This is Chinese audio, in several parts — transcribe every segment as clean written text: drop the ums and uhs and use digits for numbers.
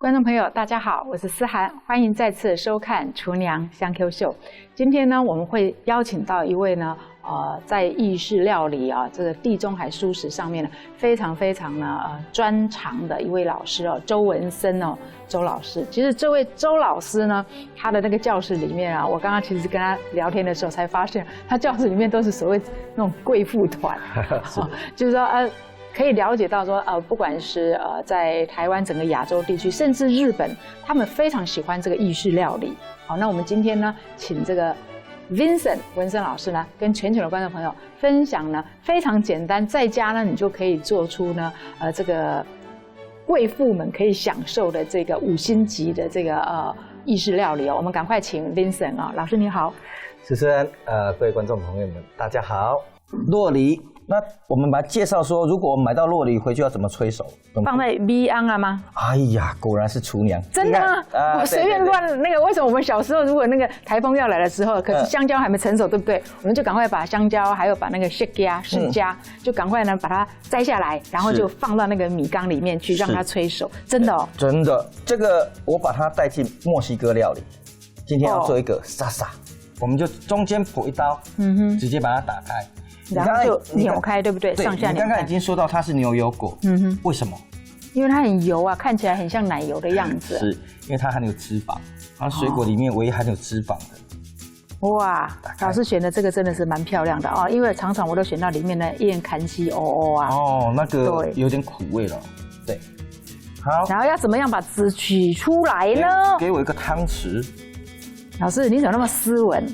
观众朋友，大家好，我是思涵，欢迎再次收看《厨娘香 Q 秀》。今天呢，我们会邀请到一位呢，在意式料理啊，这个地中海蔬食上面呢，非常专长的一位老师哦，周文森哦，周老师。其实这位周老师呢，他的那个教室里面啊，我刚刚其实跟他聊天的时候才发现，他教室里面都是所谓那种贵妇团，就是说可以了解到说，不管是在台湾整个亚洲地区，甚至日本，他们非常喜欢这个意式料理。好，那我们今天呢，请这个 Vincent 文森老师呢，跟全球的观众朋友分享呢，非常简单，在家呢，你就可以做出呢，这个贵妇们可以享受的这个5星级的这个意式料理哦。我们赶快请 Vincent 啊，老师你好。思涵，各位观众朋友们，大家好。酪梨。那我们把它介绍说，如果我们买到酪梨回去要怎么催熟？放在米甕啊吗？哎呀，果然是厨娘！真的吗？我随便乱那个，为什么我们小时候如果那个台风要来的时候，可是香蕉还没成熟，对不对？我们就赶快把香蕉还有把那个释迦，就赶快呢把它摘下来，然后就放到那个米缸里面去让它催熟。真的哦？真的，这个我把它带进墨西哥料理。今天要做一个沙沙，我们就中间剖一刀，直接把它打开。然后就扭开，对不对？上下扭开。你刚刚已经说到它是牛油果，为什么？因为它很油啊，看起来很像奶油的样子。是，因为它含有脂肪，它水果里面唯一含有脂肪的。哇，老师选的这个真的是蛮漂亮的哦，因为常常我都选到里面的燕坎西啊。哦，那个有点苦味了。对，好。然后要怎么样把汁取出来呢？给我一个汤匙。老师，你怎么那么斯文？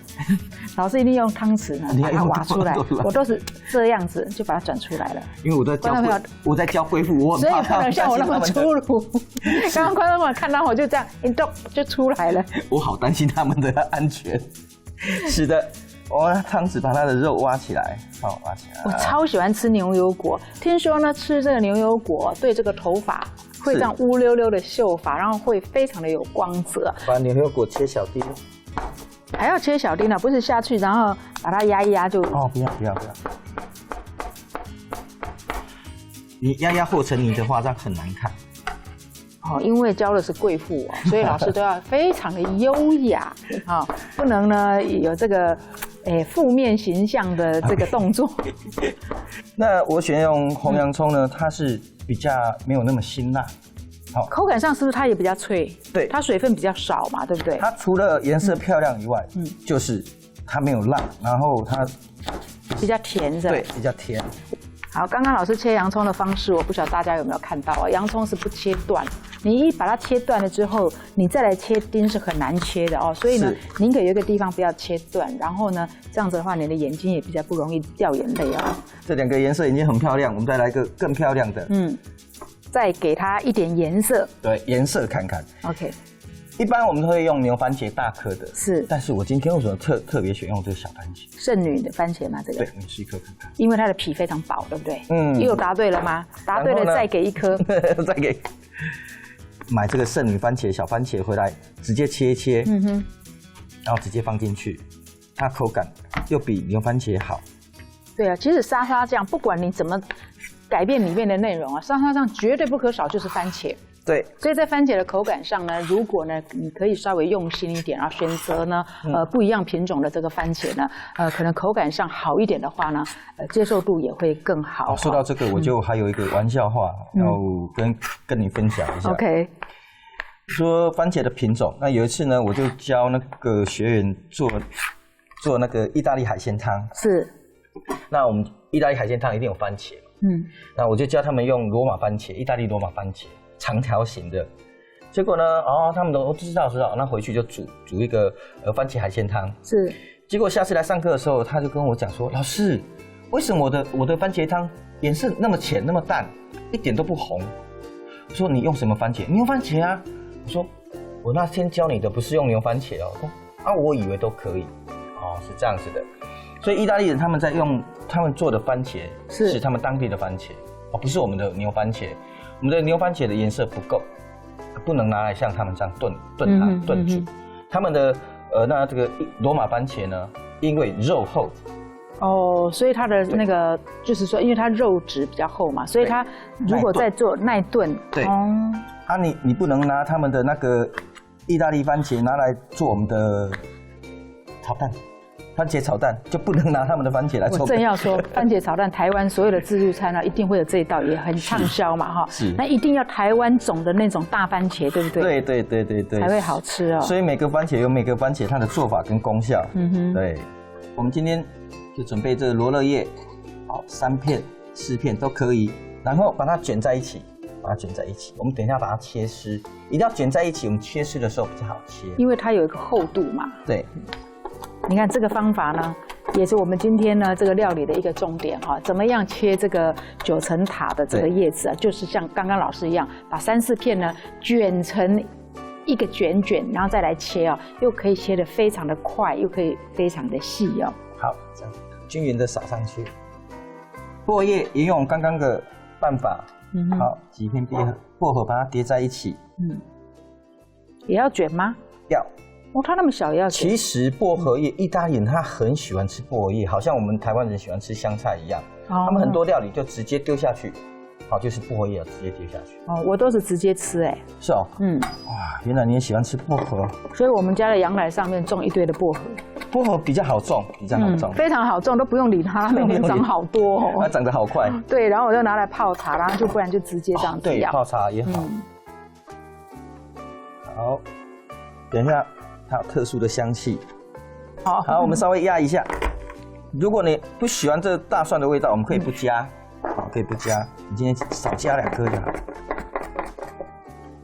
老师一定用汤匙呢，把它挖出来。我都是这样子就把它转出来了。因为我在教贵妇，我所以不能像我那么粗鲁。刚刚观众朋友看到我就这样一动就出来了。我好担心他们的安全。是的，我拿汤匙把它的肉挖起来，好挖起来。我超喜欢吃牛油果，听说呢吃这个牛油果对这个头发会这样乌溜溜的秀发，然后会非常的有光泽。把牛油果切小丁。还要切小丁呢，不是下去然后把它压一压就。哦，不要。你压和成泥的话，这样很难看。哦，因为教的是贵妇哦，所以老师都要非常的优雅啊，不能呢有这个负面形象的这个动作。那我选用红洋葱呢，它是比较没有那么辛辣。口感上是不是它也比较脆？对，它水分比较少嘛，对不对？它除了颜色漂亮以外，就是它没有辣，然后它比较甜，是吧？对，比较甜。好，刚刚老师切洋葱的方式，我不晓得大家有没有看到啊？洋葱是不切断，你一把它切断了之后，你再来切丁是很难切的哦。所以呢，宁可有一个地方不要切断，然后呢，这样子的话，你的眼睛也比较不容易掉眼泪啊。这两个颜色已经很漂亮，我们再来一个更漂亮的。再给它一点颜色，对，颜色看看。OK， 一般我们都会用牛番茄大颗的，是。但是我今天为什么特别选用这个小番茄？剩女的番茄吗？这个。对，你吃一颗看看。因为它的皮非常薄，对不对？又答对了吗？答对了再给一颗。再给。买这个剩女番茄、小番茄回来，直接切一切，然后直接放进去，它口感又比牛番茄好。对啊，其实沙沙酱不管你怎么改变里面的内容啊，沙沙酱绝对不可少就是番茄。对，所以在番茄的口感上呢，如果呢你可以稍微用心一点，然后选择呢不一样品种的这个番茄呢，可能口感上好一点的话呢，接受度也会更好。说到这个，我就还有一个玩笑话要跟你分享一下。OK。说番茄的品种，那有一次呢，我就教那个学员做那个意大利海鲜汤。是。那我们意大利海鲜汤一定有番茄。那我就教他们用罗马番茄，意大利罗马番茄，长条形的。结果呢，他们都知道，那回去就煮一个番茄海鲜汤。是。结果下次来上课的时候，他就跟我讲说，老师，为什么我的番茄汤颜色那么浅那么淡，一点都不红？我说你用什么番茄？牛番茄啊。我说我那天教你的不是用牛番茄哦。我以为都可以。是这样子的。所以意大利人他们在用他们做的番茄是他们当地的番茄，不是我们的牛番茄。我们的牛番茄的颜色不够，不能拿来像他们这样炖煮。他们的那这个罗马番茄呢，因为肉厚。所以它的那个就是说，因为它肉质比较厚嘛，所以它如果在做耐炖。对。啊你不能拿他们的那个意大利番茄拿来做我们的炒蛋。番茄炒蛋就不能拿他们的番茄来做。我正要说，番茄炒蛋，台湾所有的自助餐呢，一定会有这一道，也很畅销嘛，哈。是。那一定要台湾种的那种大番茄，对不对？对。才会好吃哦。所以每个番茄有每个番茄它的做法跟功效。对。我们今天就准备这个罗勒叶，好，3片、4片都可以，然后把它卷在一起。我们等一下把它切丝，一定要卷在一起，我们切丝的时候比较好切。因为它有一个厚度嘛。对。你看这个方法呢，也是我们今天呢这个料理的一个重点哈。怎么样切这个9层塔的这个叶子啊？就是像刚刚老师一样，把3、4片呢卷成一个卷，然后再来切哦，又可以切得非常的快，又可以非常的细哦。好，这样均匀的撒上去。薄荷叶也用刚刚的办法，好，几片薄荷把它叠在一起。也要卷吗？要。哦，它那么小也要卷。其实薄荷叶，意大利人他很喜欢吃薄荷叶，好像我们台湾人喜欢吃香菜一样。他们很多料理就直接丢下去，好，就是薄荷叶直接丢下去。哦，我都是直接吃哎。是哦。哇，原来你也喜欢吃薄荷。所以我们家的阳台上面种一堆的薄荷。薄荷比较好种，非常好种，都不用理它，每天长好多哦。它长得好快。对，然后我就拿来泡茶，然后不然就直接这样子。对，泡茶也好。好，等一下。它有特殊的香气。好，我们稍微压一下。如果你不喜欢这大蒜的味道，我们可以不加。好，可以不加。你今天少加2颗就好。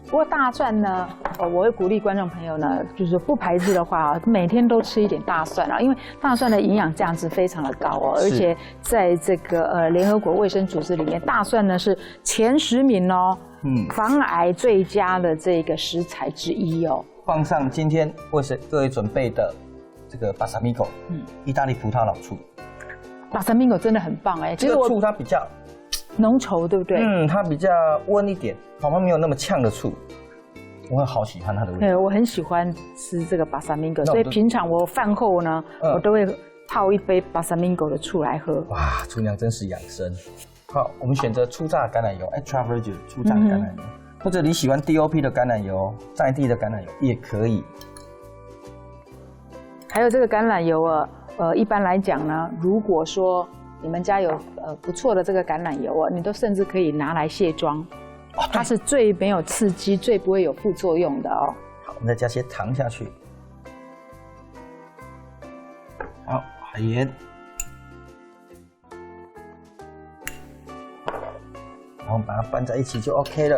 不过大蒜呢，我会鼓励观众朋友呢，就是不排斥的话，每天都吃一点大蒜啊，因为大蒜的营养价值非常的高哦，而且在这个联合国卫生组织里面，大蒜呢是前10名哦，防癌最佳的这个食材之一哦。放上今天为各位准备的这个巴萨米狗，意大利葡萄老醋。巴萨米狗真的很棒哎，这个醋它比较浓稠，对不对？它比较温一点，好像没有那么呛的醋。我好喜欢它的味道。对，我很喜欢吃这个巴萨米狗，所以平常我饭后呢，我都会泡一杯巴萨米狗的醋来喝。哇，厨娘真是养生。好，我们选择初榨橄榄油 ，extra virgin 初榨橄榄油。或者你喜欢 DOP 的橄榄油，在地的橄榄油也可以。还有这个橄榄油啊，一般来讲呢，如果说你们家有不错的这个橄榄油啊，你都甚至可以拿来卸妆，它是最没有刺激、最不会有副作用的哦。好，我们再加些糖下去。好，海盐。然后把它拌在一起就 OK 了。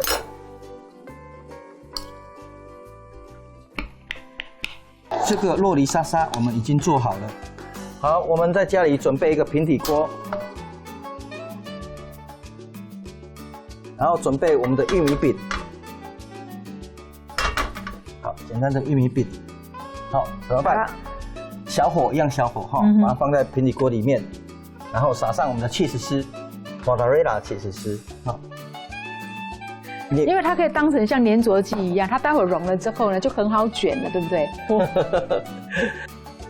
这个酪梨沙沙我们已经做好了。好，我们在家里准备一个平底锅，然后准备我们的玉米饼。好，简单的玉米饼。好，怎么办？小火一样小火哈，把它放在平底锅里面，然后撒上我们的起司丝。Mozzarella 起司丝，好，因为它可以当成像粘着剂一样，它待会儿融了之后呢，就很好卷了，对不对？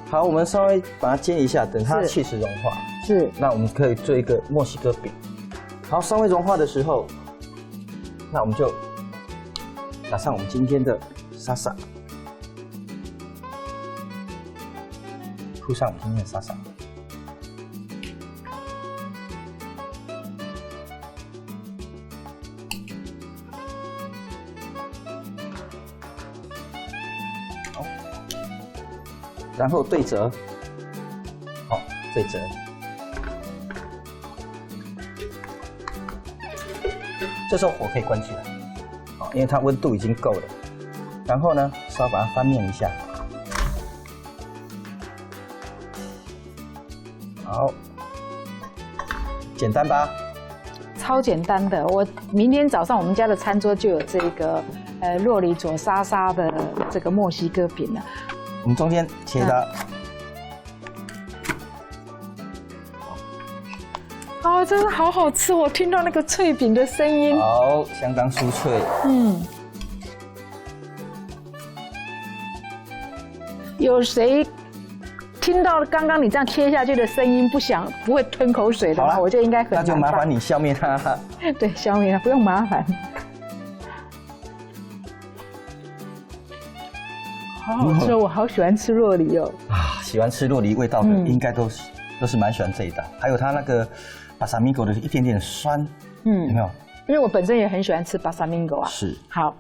好，我们稍微把它煎一下，等它起司融化。是。那我们可以做一个墨西哥饼。好，稍微融化的时候，那我们就打上我们今天的沙沙，铺上我们今天的沙沙。然后对折，好，对折。这时候火可以关起来，好，因为它温度已经够了。然后呢，稍微把它翻面一下，好，简单吧？超简单的，我明天早上我们家的餐桌就有这个酪梨佐沙沙的这个墨西哥饼了。我们中间切的，哦，真的好好吃！我听到那个脆饼的声音，好，相当酥脆。有谁听到刚刚你这样切下去的声音，不会吞口水的话，我就应该很那就麻烦你消灭它。对，消灭它，不用麻烦。好好吃，我好喜欢吃酪梨哦。喜欢吃酪梨味道的，应该都是蛮喜欢这一道。还有它那个巴萨米果的一点点酸，有没有？因为我本身也很喜欢吃巴萨米果啊。是。好。